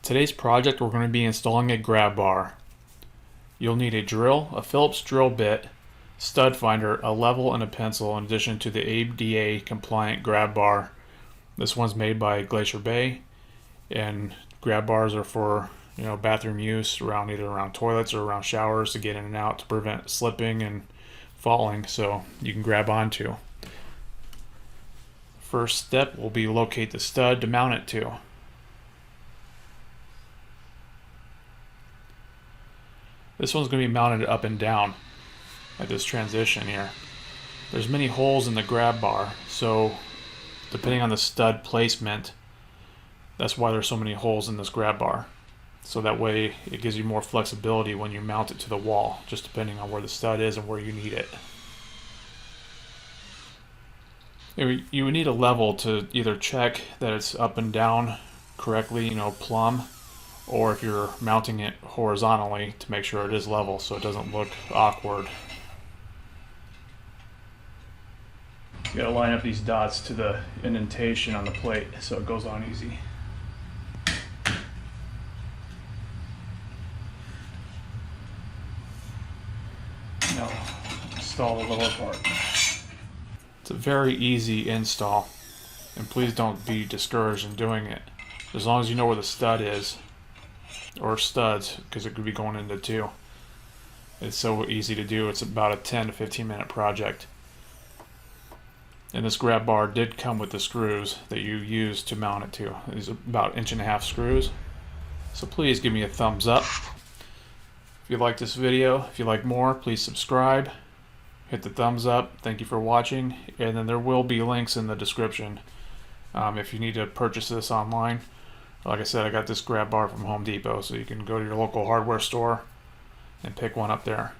Today's project, we're going to be installing a grab bar. You'll need a drill, a Phillips drill bit, stud finder, a level, and a pencil in addition to the ADA compliant grab bar. This one's made by Glacier Bay, and grab bars are for bathroom use, either around toilets or around showers to get in and out to prevent slipping and falling, so you can grab onto. First step will be locate the stud to mount it to. This one's going to be mounted up and down at this transition here. There's many holes in the grab bar, so depending on the stud placement, that's why there's so many holes in this grab bar. So that way it gives you more flexibility when you mount it to the wall, just depending on where the stud is and where you need it. You would need a level to either check that it's up and down correctly, plumb, or if you're mounting it horizontally to make sure it is level so it doesn't look awkward. You gotta line up these dots to the indentation on the plate so it goes on easy. Now, install the lower part. It's a very easy install, and please don't be discouraged in doing it. As long as you know where the stud is, or studs, because it could be going into two. It's so easy to do. It's about a 10 to 15 minute project. And this grab bar did come with the screws that you use to mount it to. These are about 1.5 inch screws. So please give me a thumbs up. If you like this video, if you like more, please subscribe. Hit the thumbs up. Thank you for watching. And then there will be links in the description if you need to purchase this online. Like I said, I got this grab bar from Home Depot, so you can go to your local hardware store and pick one up there.